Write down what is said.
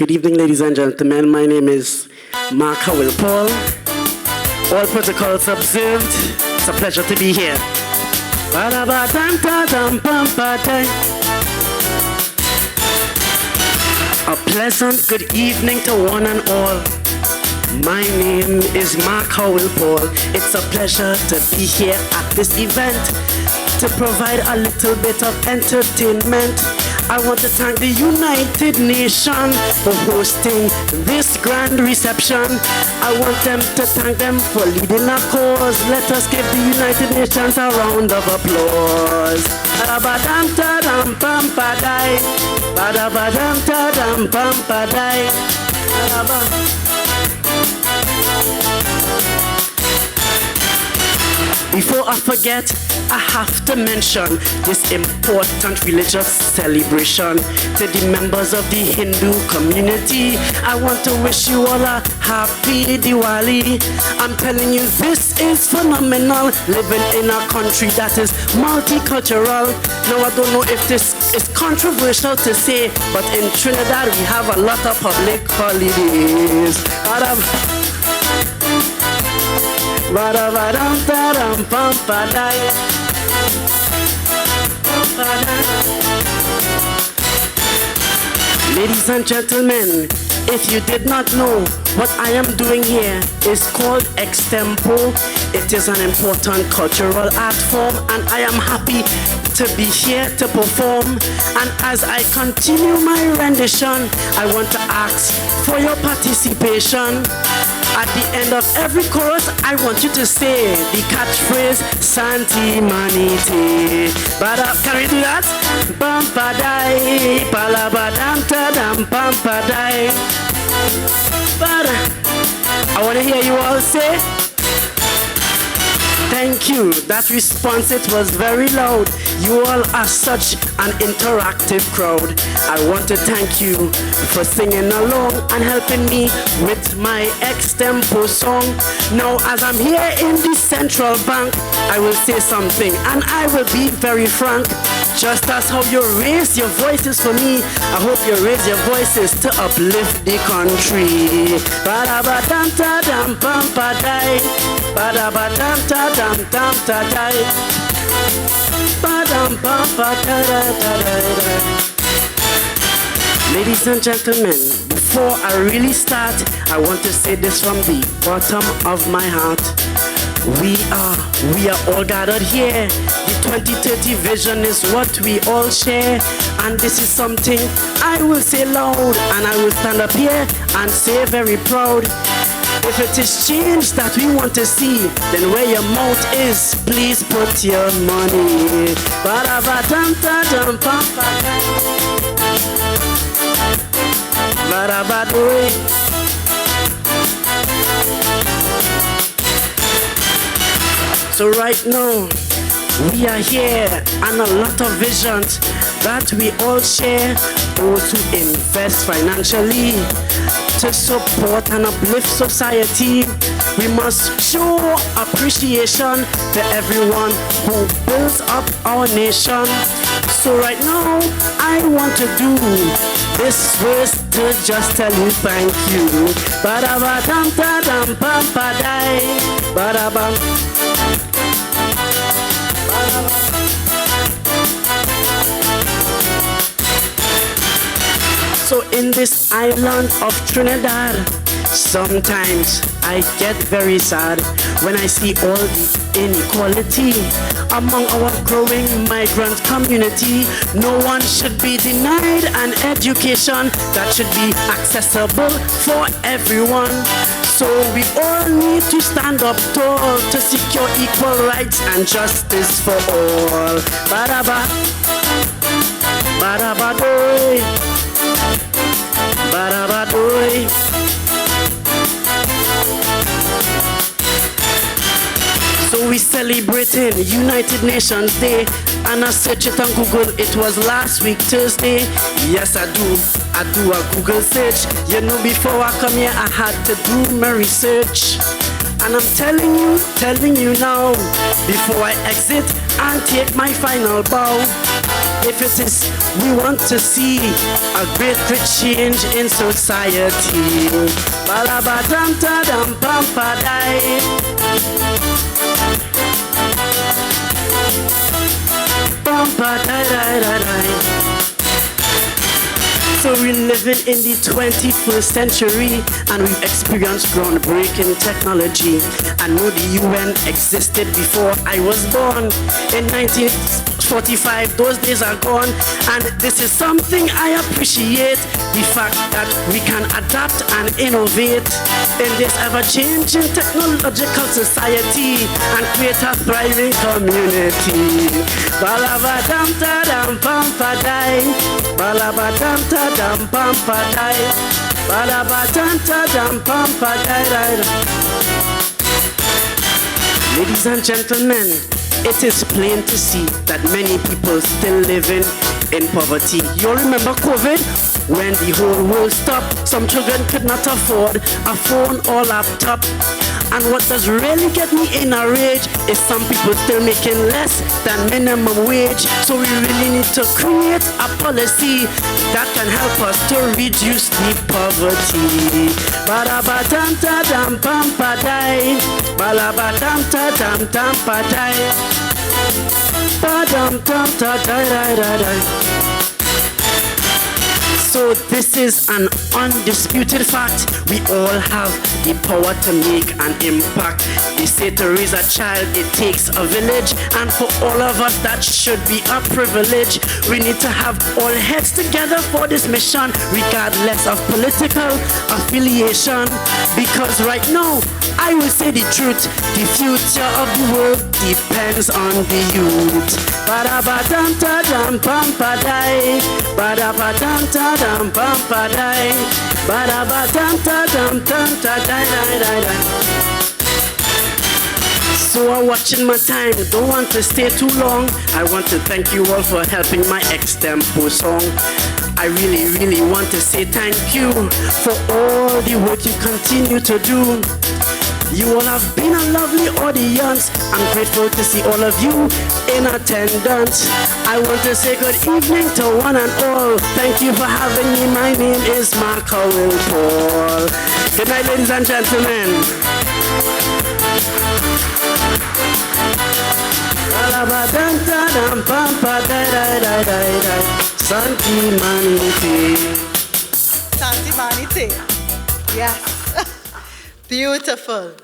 Good evening, ladies and gentlemen. My name is Mark Howell-Paul. All protocols observed. It's a pleasure to be here. A pleasant good evening to one and all. My name is Mark Howell-Paul. It's a pleasure to be here at this event to provide a little bit of entertainment. I want to thank the United Nations for hosting this grand reception. I want them to thank them for leading our cause. Let us give the United Nations a round of applause. Before I forget, I have to mention this important religious celebration to the members of the Hindu community. I want to wish you all a happy Diwali. I'm telling you, this is phenomenal, living in a country that is multicultural. Now, I don't know if this is controversial to say, but in Trinidad we have a lot of public holidays. Ladies and gentlemen, if you did not know, what I am doing here is called Extempo. It is an important cultural art form, and I am happy to be here to perform. And as I continue my rendition, I want to ask for your participation. At the end of every chorus, I want you to say the catchphrase Santi Manite. Can we do that? Bampadai, palabadam tadam pampadai. I want to hear you all say. Thank you. That response, it was very loud. You all are such an interactive crowd. I want to thank you for singing along and helping me with my Extempo song. Now, as I'm here in the Central Bank, I will say something, and I will be very frank. Just as how you raise your voices for me, I hope you raise your voices to uplift the country. Ladies and gentlemen, before I really start, I want to say this from the bottom of my heart. We are all gathered here. The 2030 vision is what we all share, and this is something I will say loud, and I will stand up here and say very proud. If it is change that we want to see, then where your mouth is, please put your money. So right now, we are here, and a lot of visions that we all share. Those who invest financially to support and uplift society. We must show appreciation to everyone who builds up our nation. So right now, I want to do this verse to just tell you thank you. Badabadam tadam pampadai. Badabam. So in this island of Trinidad, sometimes I get very sad when I see all the inequality among our growing migrant community. No one should be denied an education that should be accessible for everyone. So we all need to stand up tall to secure equal rights and justice for all. Badaba, badabadoy, badabadoy. So we celebrating United Nations Day, and I search it on Google. It was last week Thursday. Yes, I do a Google search. You know, before I come here, I had to do my research. And I'm telling you now, before I exit and take my final bow, If it is we want to see a great change in society. Balabadam tadam pampadai. Pampadai. So we're living in the 21st century and we've experienced groundbreaking technology. I know the UN existed before I was born in 1945. Those days are gone, and this is something I appreciate, the fact that we can adapt and innovate in this ever-changing technological society and create a thriving community. Balabadam tadam pampadai. Balabadam tadam pampadai. Balabadam tadam pampadai. Ladies and gentlemen, it is plain to see that many people still living in poverty. You all remember COVID? When the whole world stopped, some children could not afford a phone or laptop. And what does really get me in a rage is some people still making less than minimum wage. So we really need to create a policy that can help us to reduce the poverty. Balabadam tadam pampadai. Balabadam tadam tampadai. Badam tam tadai. So this is an undisputed fact. We all have the power to make an impact. They say to raise a child, it takes a village. And for all of us, that should be a privilege. We need to have all heads together for this mission, regardless of political affiliation. Because right now, I will say the truth, the future of the world depends on the youth. Badabadam tadam pampadai. Badabadam tadam pampadai. Badabadam tadam tam tadai. So I'm watching my time, don't want to stay too long. I want to thank you all for helping my Extempo song. I really want to say thank you for all the work you continue to do. You all have been a lovely audience. I'm grateful to see all of you in attendance. I want to say good evening to one and all. Thank you for having me. My name is Howell-Paul. Good night, ladies and gentlemen. Santi Manite. Santi Manite. Yes. Beautiful.